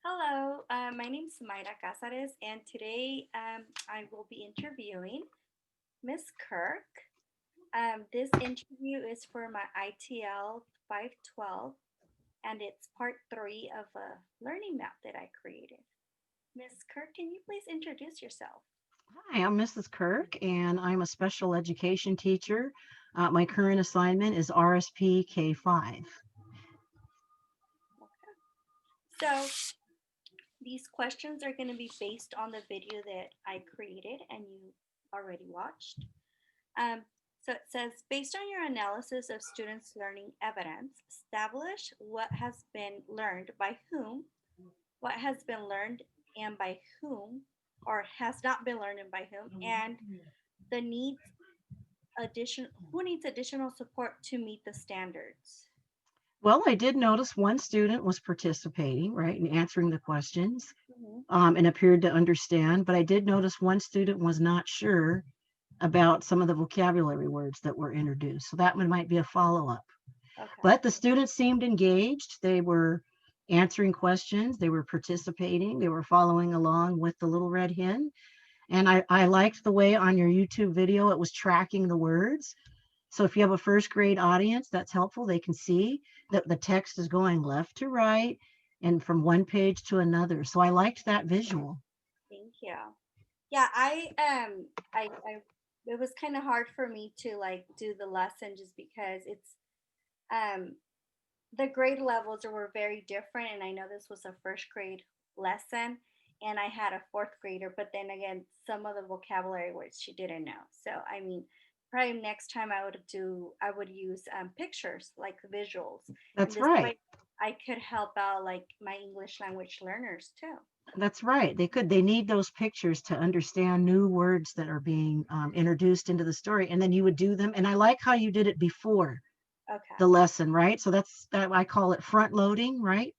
Hello, my name is Mayra Cazares, and today I will be interviewing Miss Kirk. This interview is for my ITL 512, and it's part three of a learning map that I created. Miss Kirk, can you please introduce yourself? Hi, I'm Mrs. Kirk, and I'm a special education teacher. My current assignment is RSP K5. So, these questions are going to be based on the video that I created and you already watched. Um, so it says, based on your analysis of students' learning evidence, establish what has been learned by whom, what has been learned and by whom, or has not been learned and by whom, and the needs addition who needs additional support to meet the standards. Well, I did notice one student was participating, right, and answering the questions Mhm. and appeared to understand, but I did notice one student was not sure about some of the vocabulary words that were introduced. So that one might be a follow up. Okay. But the students seemed engaged. They were answering questions, they were participating, they were following along with the little red hen. And I liked the way on your YouTube video it was tracking the words. So if you have a first grade audience, that's helpful. They can see that the text is going left to right and from one page to another. So I liked that visual. Thank you. Yeah, I it was kind of hard for me to like do the lesson just because it's um the grade levels were very different, and I know this was a first grade lesson, and I had a fourth grader, but then again, some of the vocabulary words she didn't know. So I mean, probably next time I would use pictures like visuals, and That's this right. way I could help out like my English language learners too. That's right. They need those pictures to understand new words that are being introduced into the story. And then you would do them. And I like how you did it before Okay. the lesson, right? So that's that I call it front loading, right?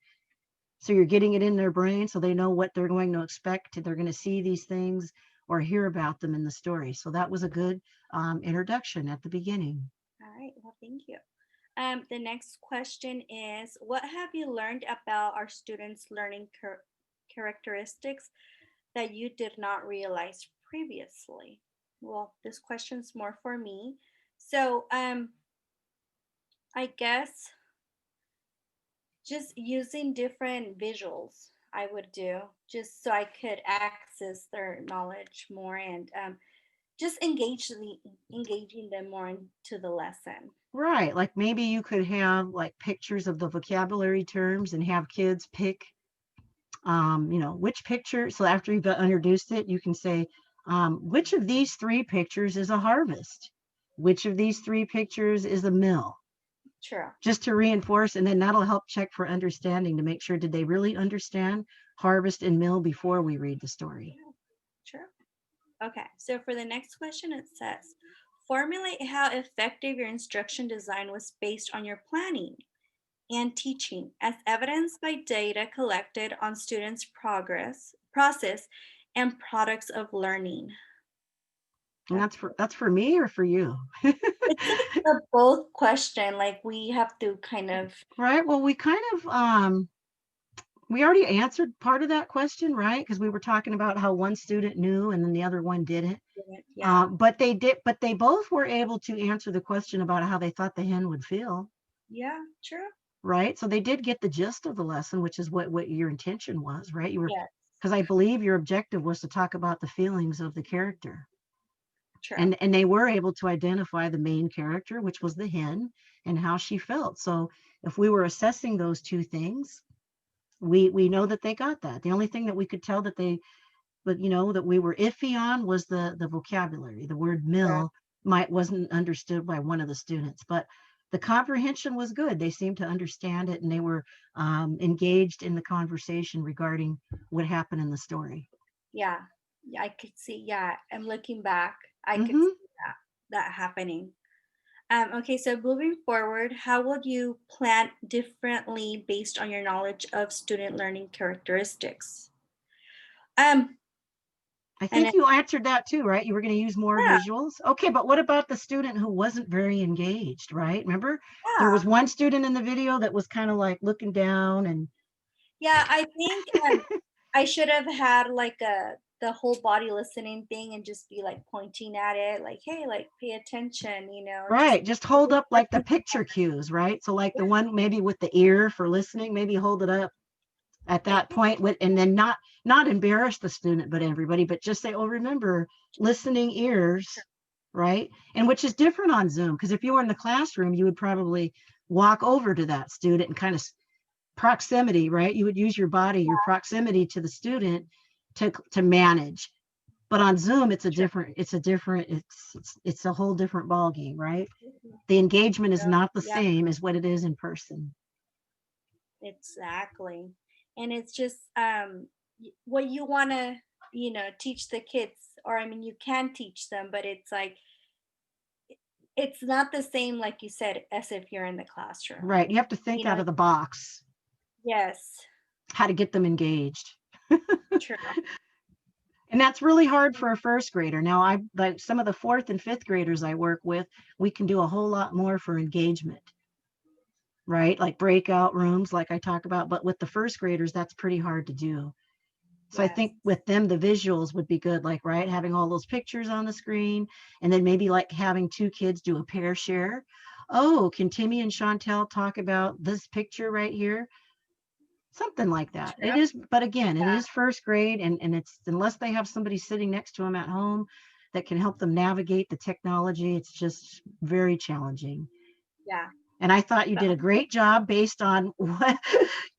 So you're getting it in their brain so they know what they're going to expect. They're going to see these things or hear about them in the story. So that was a good introduction at the beginning. All right. Well, thank you. The next question is, what have you learned about our students' learning characteristics that you did not realize previously? Well, this question's more for me. So, I guess just using different visuals I would do just so I could access their knowledge more and just engaging them more into the lesson. Right. Like maybe you could have like pictures of the vocabulary terms and have kids pick, which picture. So after you've introduced it, you can say, which of these three pictures is a harvest? Which of these three pictures is a mill? True. Just to reinforce, and then that'll help check for understanding to make sure did they really understand harvest and mill before we read the story. Yeah, true. Okay, so for the next question, it says, formulate how effective your instruction design was based on your planning and teaching, as evidenced by data collected on students' progress, process, and products of learning. And Okay. that's for me or for you? It's a both question. Like we have to kind of, Right. Well, we already answered part of that question, right? Because we were talking about how one student knew and then the other one didn't. yeah, But they both were able to answer the question about how they thought the hen would feel, yeah, true. right? So they did get the gist of the lesson, which is what your intention was, right? You were Yes, because I believe your objective was to talk about the feelings of the character. true. And they were able to identify the main character, which was the hen, and how she felt. So if we were assessing those two things, we know that they got that. The only thing that we could tell that they but that we were iffy on was the vocabulary. The word Right. mill might wasn't understood by one of the students, but the comprehension was good. They seemed to understand it, and they were engaged in the conversation regarding what happened in the story. Yeah, yeah, I could see. Yeah, I'm looking back. I could Hmm. see that happening. Okay, so moving forward, how would you plan differently based on your knowledge of student learning characteristics? Um, I and think you answered that too, right? You were going to use more yeah, visuals. Okay, but what about the student who wasn't very engaged, right? Remember, there yeah, was one student in the video that was kind of like looking down and Yeah, I think I should have had like the whole body listening thing and just be like pointing at it, like, hey, like pay attention, just Right, just hold up like the picture cues, right? So like the one maybe with the ear for listening, maybe hold it up at that point with, and then not embarrass the student, but everybody, but just say, oh, remember listening ears, right? And which is different on Zoom, because if you were in the classroom, you would probably walk over to that student and kind of proximity, right? You would use your body, your proximity to the student to manage. But on Zoom, True. it's a whole different ball game, right? The engagement is not the Yeah, same as what it is in person. exactly. And it's just what you want to, teach the kids, or I mean, you can teach them, but it's like it's not the same, like you said, as if you're in the classroom. Right. You have to think You out know, of the box, yes, how to get them engaged. true. And that's really hard for a first grader. Now, like some of the fourth and fifth graders I work with, we can do a whole lot more for engagement, right? Like breakout rooms, like I talk about. But with the first graders, that's pretty hard to do. So I Yes. think with them, the visuals would be good, like, right, having all those pictures on the screen, and then maybe like having two kids do a pair share. Oh, can Timmy and Chantel talk about this picture right here? Something like that. It True. is, but again, it Yeah. is first grade, and it's unless they have somebody sitting next to them at home that can help them navigate the technology, it's just very challenging. Yeah. And I thought you But did a great job based on what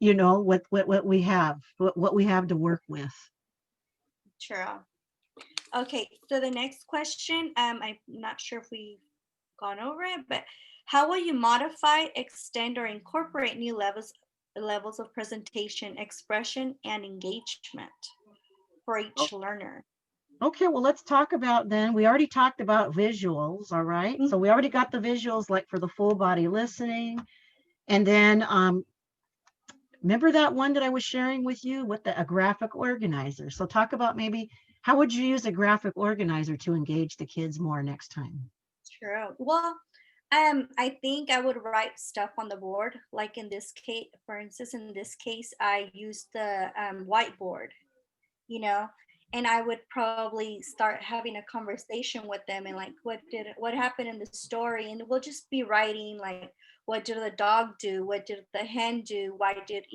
what we have, what we have to work with. true. Okay, so the next question, I'm not sure if we've gone over it, but how will you modify, extend, or incorporate new levels of presentation, expression, and engagement for each learner? Okay, well, let's talk about then. We already talked about visuals, all right? So we already got the visuals like for the full body listening. And then remember that one that I was sharing with you with a graphic organizer. So talk about maybe how would you use a graphic organizer to engage the kids more next time? True. Well, I think I would write stuff on the board. Like in this case, for instance, in this case, I used the whiteboard, you know, and I would probably start having a conversation with them and like, what happened in the story, and we'll just be writing like, what did the dog do? What did the hen do? Why did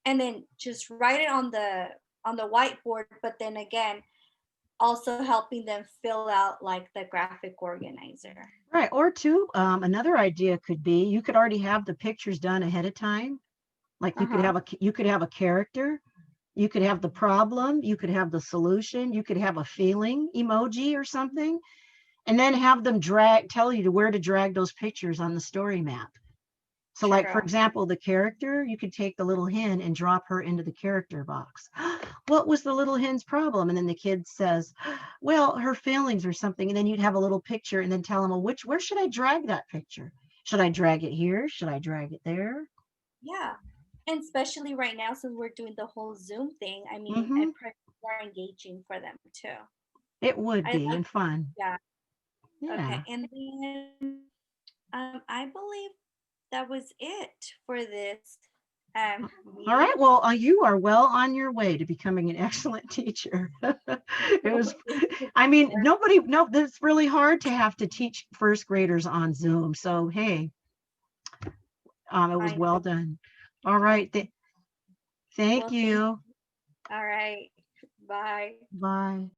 and then just write it on the whiteboard. But then again, also helping them fill out like the graphic organizer. Right. Or two, another idea could be you could already have the pictures done ahead of time. Like Uh huh. you could have a character, you could have the problem, you could have the solution, you could have a feeling emoji or something, and then have them tell you to where to drag those pictures on the story map. So like, for True. example, the character, you could take the little hen and drop her into the character box. What was the little hen's problem? And then the kid says, well, her feelings or something. And then you'd have a little picture and then tell them, well, where should I drag that picture? Should I drag it here? Should I drag it there? Yeah. And especially right now, since we're doing the whole Zoom thing, I mean, Hmm. I pray more engaging for them too. It would I be like, and fun. yeah. Okay. Yeah. And then I believe that was it for this All meeting. right. Well, you are well on your way to becoming an excellent teacher. It was, I mean, no, it's really hard to have to teach first graders on Zoom. So, hey, it was I well done. All yeah. right. Thank Well, thank you. you. All right. Bye. Bye.